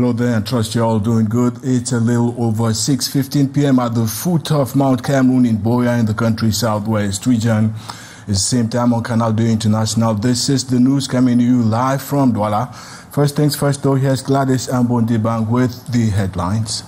Hello there, and trust you're all doing good. It's a little over 6:15 p.m. at the foot of Mount Cameroon in Boya in the country's southwest region. It's the same time on Canal International. This is the news coming to you live from Douala. First things first, though, here's Gladys Ambondibang with the headlines.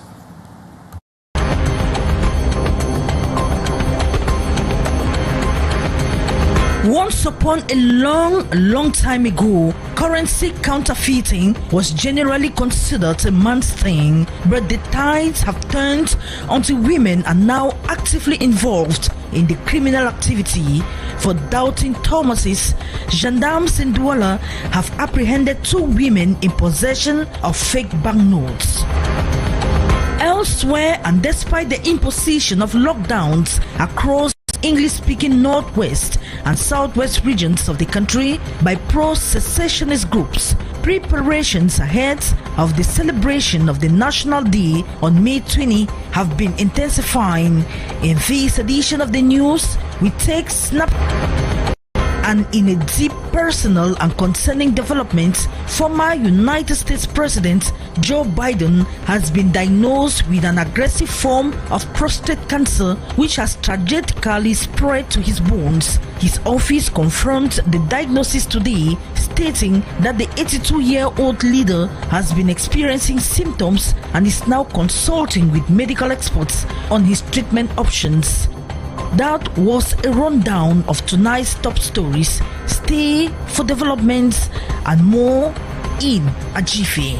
Once upon a long time ago, currency counterfeiting was generally considered a man's thing, but the tides have turned until women are now actively involved in the criminal activity. For doubting Thomas's, gendarmes in Douala have apprehended 2 women in possession of fake banknotes. Elsewhere, and despite the imposition of lockdowns across English-speaking northwest and southwest regions of the country by pro-secessionist groups, preparations ahead of the celebration of the National Day on May 20 have been intensifying. In this edition of the news, we take snap. And in a deep personal and concerning development, former United States President Joe Biden has been diagnosed with an aggressive form of prostate cancer, which has tragically spread to his bones. His office confirmed the diagnosis today, stating that the 82-year-old leader has been experiencing symptoms and is now consulting with medical experts on his treatment options. That was a rundown of tonight's top stories. Stay for developments and more in a jiffy.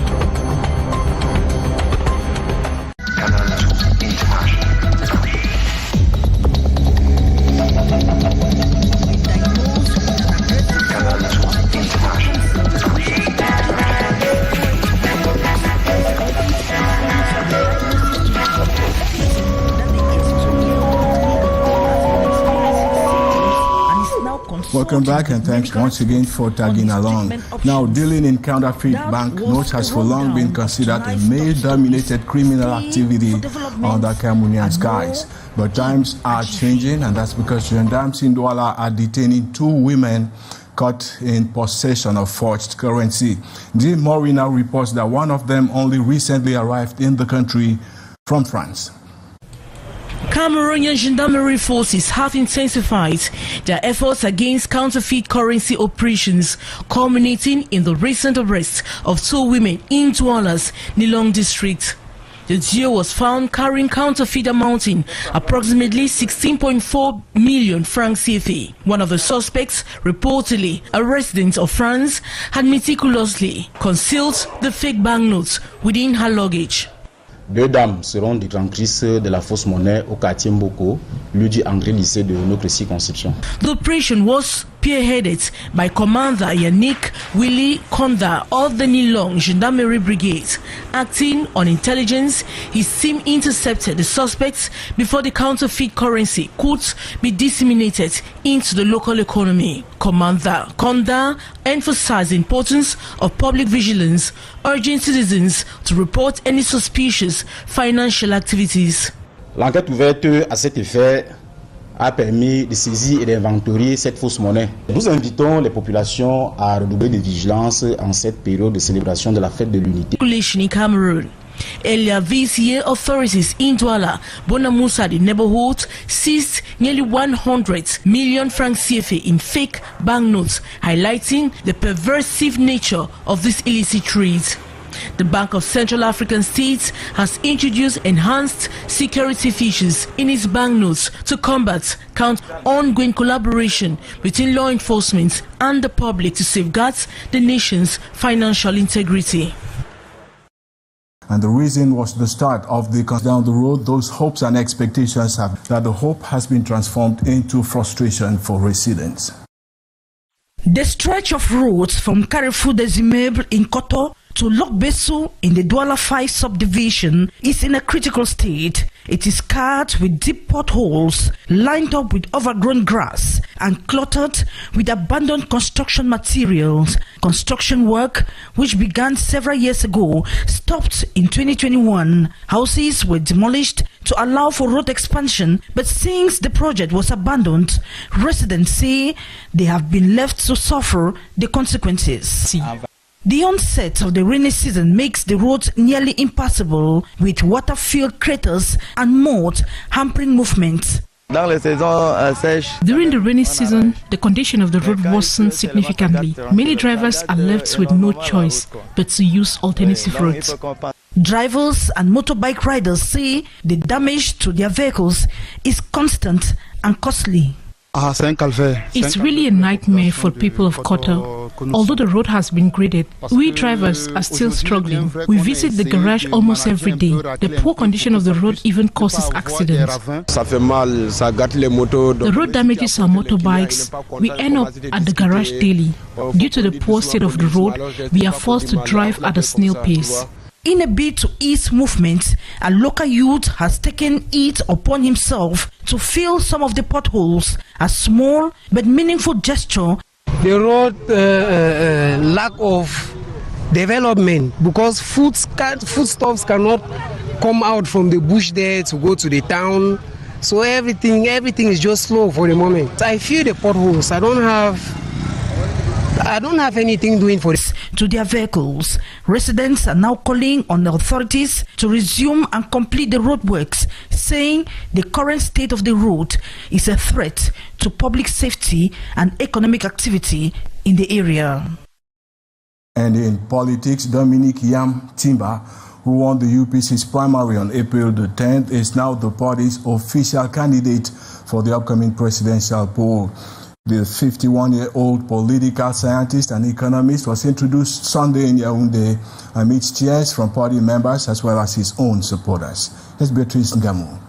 Welcome back, and thanks once again for tagging along. Now, dealing in counterfeit banknotes has for long been considered a male-dominated criminal activity under Cameroonian skies. But times are changing, and that's because gendarmes in Douala are detaining 2 women caught in possession of forged currency. Jim Mori now reports that one of them only recently arrived in the country from France. Cameroonian gendarmerie forces have intensified their efforts against counterfeit currency operations, culminating in the recent arrest of 2 women in Douala's Nilong district. The duo was found carrying counterfeit amounting approximately 16.4 million francs CFA. One of the suspects, reportedly a resident of France, had meticulously concealed the fake banknotes within her luggage. 2 dames seront détentrices de la fausse monnaie au quartier Mboko, lieu du André lycée de notre circonscription. The operation was spearheaded by Commander Yannick Willy Konda of the Nilong Gendarmerie Brigade. Acting on intelligence, his team intercepted the suspects before the counterfeit currency could be disseminated into the local economy. Commander Konda emphasized the importance of public vigilance, urging citizens to report any suspicious financial activities. L'enquête ouverte à cet effet a permis de saisir et d'inventorier cette fausse monnaie. Nous invitons les populations à redoubler de vigilance en cette période de célébration de la fête de l'unité. In Cameroon. Earlier this year, authorities in Douala, Bonamusa, the neighborhood, seized nearly 100 million francs CFA in fake banknotes, highlighting the perversive nature of this illicit trade. The Bank of Central African States has introduced enhanced security features in its banknotes to combat ongoing collaboration between law enforcement and the public to safeguard the nation's financial integrity. And the reason was the start of the down the road. Those hopes and expectations have that the hope has been transformed into frustration for residents. The stretch of roads from Carrefour des Immeubles in Koto to Lokbesu in the Douala 5 subdivision is in a critical state. It is scarred with deep potholes, lined up with overgrown grass, and cluttered with abandoned construction materials. Construction work, which began several years ago, stopped in 2021. Houses were demolished to allow for road expansion, but since the project was abandoned, residents say they have been left to suffer the consequences. The onset of the rainy season makes the roads nearly impassable, with water-filled craters and mud hampering movement. During the rainy season, the condition of the road worsens significantly. Many drivers are left with no choice but to use alternative routes. Drivers and motorbike riders say the damage to their vehicles is constant and costly. It's really a nightmare for people of Koto. Although the road has been graded, we drivers are still struggling. We visit the garage almost every day. The poor condition of the road even causes accidents. The road damages our motorbikes. We end up at the garage daily. Due to the poor state of the road, we are forced to drive at a snail pace. In a bid to ease movement, a local youth has taken it upon himself to fill some of the potholes, a small but meaningful gesture. The road lack of development, because foodstuffs cannot come out from the bush there to go to the town. So everything is just slow for the moment. I feel the potholes. I don't have anything doing for this. To their vehicles, residents are now calling on the authorities to resume and complete the roadworks, saying the current state of the road is a threat to public safety and economic activity in the area. And in politics, Dominique Yam Timba, who won the UPC's primary on April the 10th, is now the party's official candidate for the upcoming presidential poll. The 51-year-old political scientist and economist was introduced Sunday in Yaoundé amidst cheers from party members as well as his own supporters. Here's Beatrice Ngamu.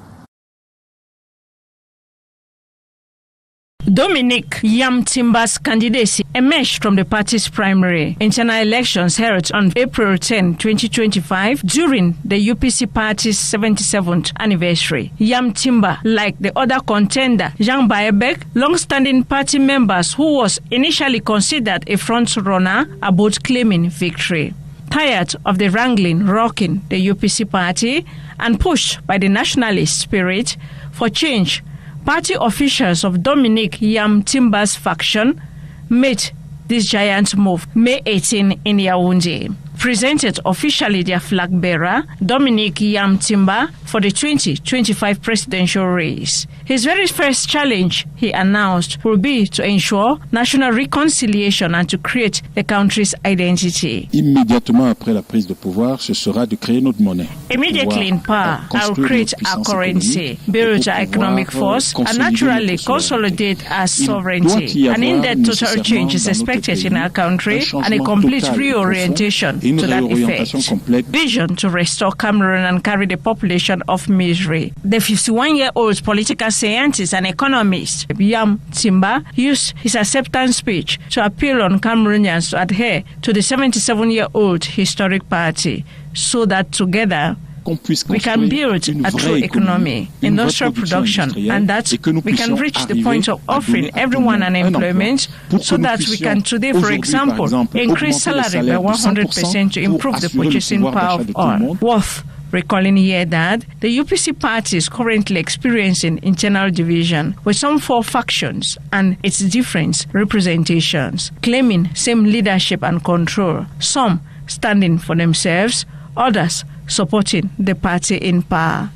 Dominique Yam Timba's candidacy emerged from the party's primary internal elections held on April 10, 2025 during the UPC party's 77th anniversary. Yam Timba, like the other contender, Jean Baebek, long-standing party members who was initially considered a front-runner about claiming victory. Tired of the wrangling rocking the UPC party and pushed by the nationalist spirit for change, party officials of Dominique Yam Timba's faction made this giant move May 18 in Yaoundé. Presented officially their flag bearer, Dominique Yam Timba, for the 2025 presidential race. His very first challenge, he announced, will be to ensure national reconciliation and to create the country's identity. Immédiatement après la prise de pouvoir, ce sera de créer notre monnaie. Immediately in power, I will create our currency, build our economic force, and naturally consolidate our sovereignty. An in-depth total change is expected in our country and a complete reorientation to that effect. Vision to restore Cameroon and carry the population off misery. The 51-year-old political scientist and economist Yam Timba used his acceptance speech to appeal on Cameroonians to adhere to the 77-year-old historic party so that together we can build a true economy, industrial production, and that we can reach the point of offering everyone an employment so that we can today, for example, increase salary by 100% to improve the purchasing power of all. Worth recalling here that the UPC party is currently experiencing internal division with some 4 factions and its different representations, claiming same leadership and control, some standing for themselves, others supporting the party in power.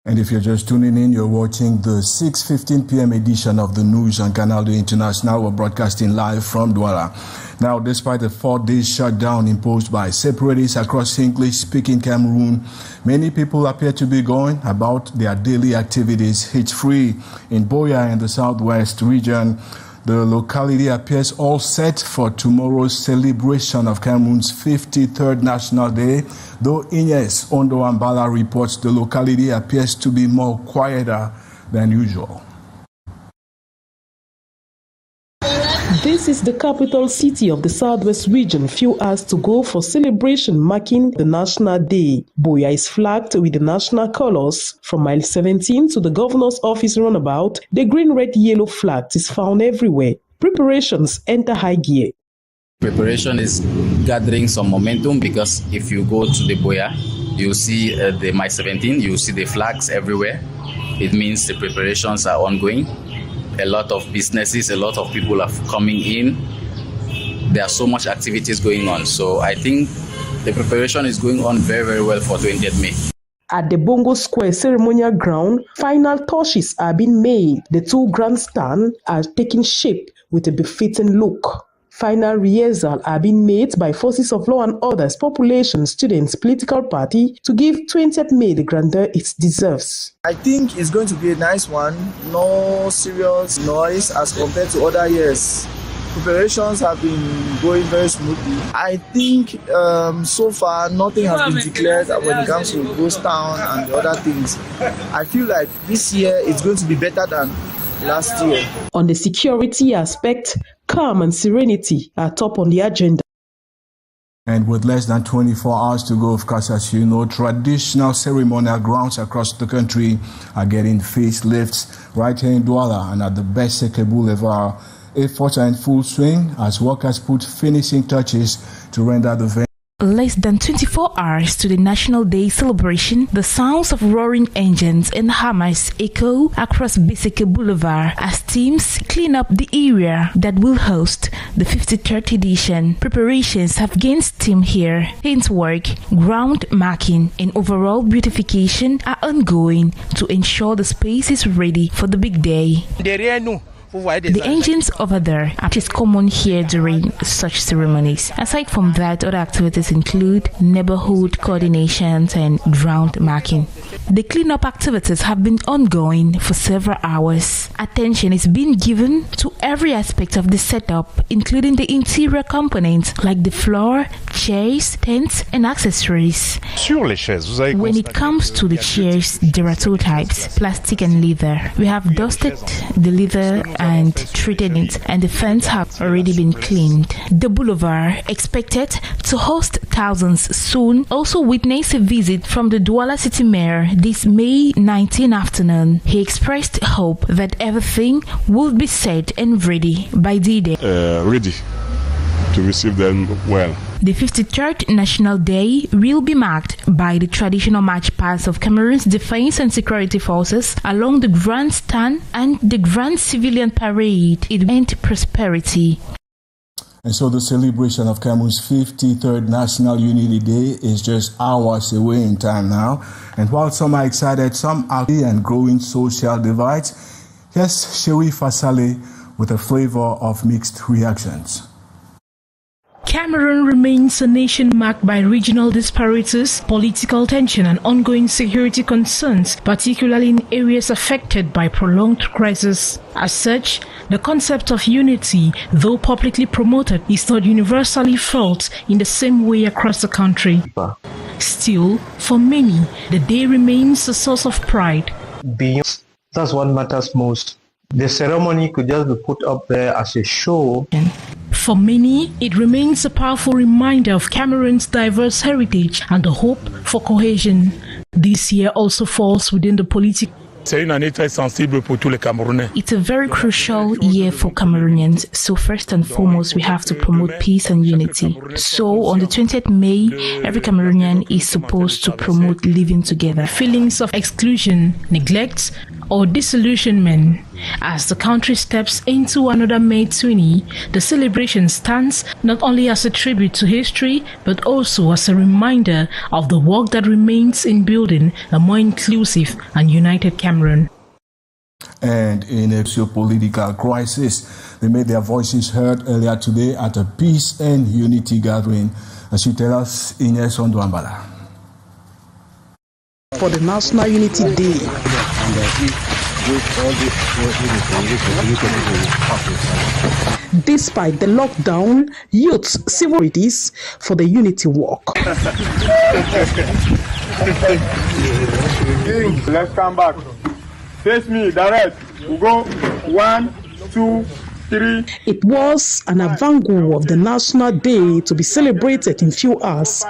And if you're just tuning in, you're watching the 6:15 p.m. edition of the news on Canal International. We're broadcasting live from Douala. Now, despite the 4-day shutdown imposed by separatists across English-speaking Cameroon, many people appear to be going about their daily activities hitch-free. In Boya in the southwest region, the locality appears all set for tomorrow's celebration of Cameroon's 53rd National Day, though Ines Ondo Ambala reports the locality appears to be more quieter than usual. This is the capital city of the Southwest region, few hours to go for celebration marking the National Day. Boya is flagged with the national colors. From mile 17 to the governor's office roundabout, the green, red, yellow flag is found everywhere. Preparations enter high gear. Preparation is gathering some momentum because if you go to the Boya, you see the mile 17, you see the flags everywhere. It means the preparations are ongoing. A lot of businesses, a lot of people are coming in. there are so much activities going on. So I think the preparation is going on very, very well for 20th May. At the Bongo Square ceremonial ground, final touches are being made. The two grandstands are taking shape with a befitting look. Final rehearsals are being made by forces of law and others, population, students, political party, to give 20th May the grandeur it deserves. I think it's going to be a nice one. No serious noise as compared to other years. Preparations have been going very smoothly. I think so far nothing has been declared when it comes to ghost town and the other things. I feel like this year it's going to be better than last year. On the security aspect, calm and serenity are top on the agenda. And with less than 24 hours to go, of course, as you know, traditional ceremonial grounds across the country are getting facelifts. Right here in Douala and at the Beseke Boulevard, efforts are in full swing as workers put finishing touches to render the venue. Less than 24 hours to the National Day celebration, the sounds of roaring engines and hammers echo across Beseke Boulevard as teams clean up the area that will host the 53rd edition. Preparations have gained steam here. Paintwork, ground marking, and overall beautification are ongoing to ensure the space is ready for the big day. The engines over there are just common here during such ceremonies. Aside from that, other activities include neighborhood coordinations and ground marking. The cleanup activities have been ongoing for several hours. Attention is being given to every aspect of the setup, including the interior components like the floor, chairs, tents, and accessories. When it comes to the chairs, there are two types, plastic and leather. We have dusted the leather and treated it, and the fence have already been cleaned. The boulevard, expected to host thousands soon, also witnessed a visit from the Douala City Mayor this May 19 afternoon. He expressed hope that everything would be set and ready by D-Day. Ready to receive them well. The 53rd National Day will be marked by the traditional march past of Cameroon's defense and security forces along the grandstand and the grand civilian parade. It meant prosperity. And so the celebration of Cameroon's 53rd National Unity Day is just hours away in time now. And while some are excited, some are and growing social divides. Here's Shewi Fasale with a flavor of mixed reactions. Cameroon remains a nation marked by regional disparities, political tension, and ongoing security concerns, particularly in areas affected by prolonged crisis. As such, the concept of unity, though publicly promoted, is not universally felt in the same way across the country. Still, for many, the day remains a source of pride. That's what matters most. The ceremony could just be put up there as a show. For many, it remains a powerful reminder of Cameroon's diverse heritage and the hope for cohesion. This year also falls within the political. It's a very crucial year for Cameroonians, so first and foremost we have to promote peace and unity. So on the 20th May, every Cameroonian is supposed to promote living together. Feelings of exclusion, neglect, or disillusionment. As the country steps into another May 20, the celebration stands not only as a tribute to history, but also as a reminder of the work that remains in building a more inclusive and united Cameroon. And in a socio-political crisis, they made their voices heard earlier today at a peace and unity gathering. As you tell us, Ines Onduambala. For the National Unity Day, despite the lockdown, youths, civil liberties for the unity walk. Let's come back. Face me, direct. We go 1, 2, 3. It was an avant-garde of the National Day to be celebrated in few hours.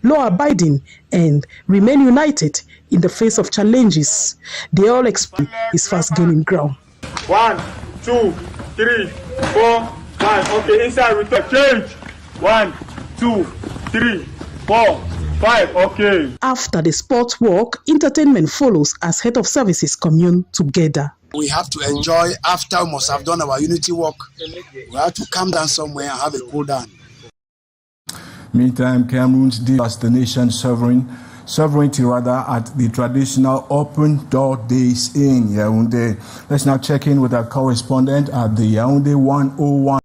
Law-abiding and remain united in the face of challenges. They all expect is fast gaining ground. 1, 2, 3, 4, 5. Okay, inside we change. 1, 2, 3, 4, 5, okay. After the sport walk, entertainment follows as head of services commune together. We have to enjoy after we must have done our unity walk. We have to come down somewhere and have a cool down. Meantime, Cameroon's declares the nation's sovereignty at the traditional Open Door Days in Yaoundé. Let's now check in with our correspondent at the Yaoundé 101.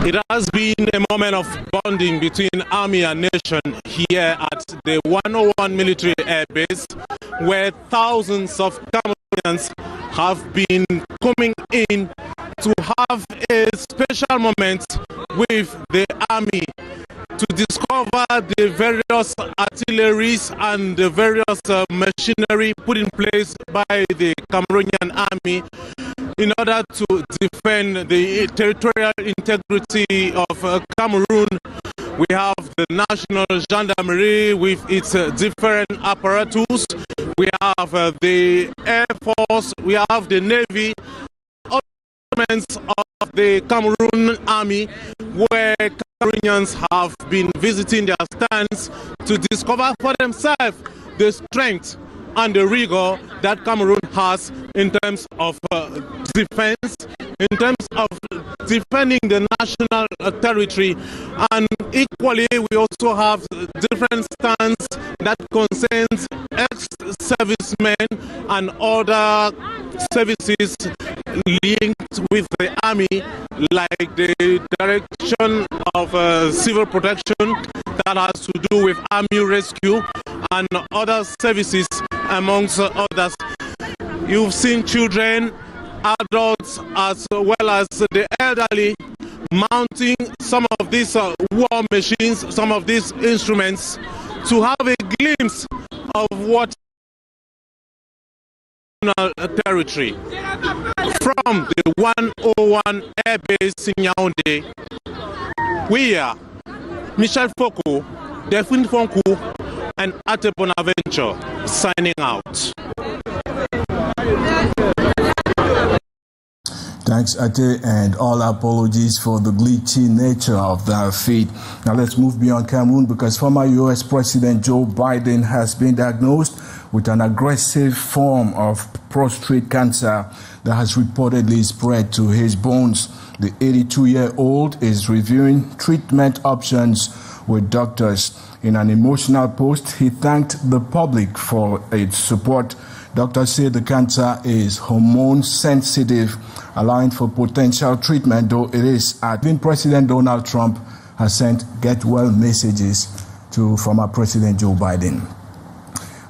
It has been a moment of bonding between army and nation here at the 101 military air base, where thousands of Cameroonians have been coming in to have a special moment with the army to discover the various artilleries and the various machinery put in place by the Cameroonian army in order to defend the territorial integrity of Cameroon. We have the National Gendarmerie with its different apparatus. We have the Air Force. We have the Navy. All elements of the Cameroon Army, where Cameroonians have been visiting their stands to discover for themselves the strength and the rigor that Cameroon has in terms of defense, in terms of defending the national territory. And equally, we also have different stands that concerns ex-servicemen and other services linked with the army, like the direction of civil protection that has to do with army rescue and other services, amongst others. You've seen children, adults, as well as the elderly mounting some of these war machines, some of these instruments, to have a glimpse of what territory. From the 101 Air Base in Yaoundé, we are Michel Foucault, Delphine Fonkou, and Ate Bonaventure signing out. Thanks, Ate, and all apologies for the glitchy nature of the feed. Now let's move beyond Cameroon, because former U.S. President Joe Biden has been diagnosed with an aggressive form of prostate cancer that has reportedly spread to his bones. The 82-year-old is reviewing treatment options with doctors. In an emotional post, he thanked the public for its support. Doctors say the cancer is hormone sensitive, allowing for potential treatment, though it is. Then President Donald Trump has sent get well messages to former President Joe Biden.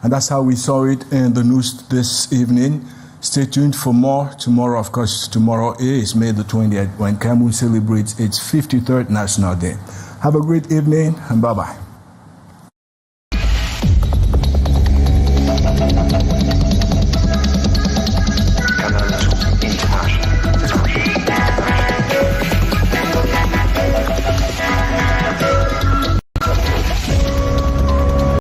And that's how we saw it in the news this evening. Stay tuned for more. Tomorrow, of course, tomorrow is May the 20th, when Cameroon celebrates its 53rd National Day. Have a great evening, and bye-bye.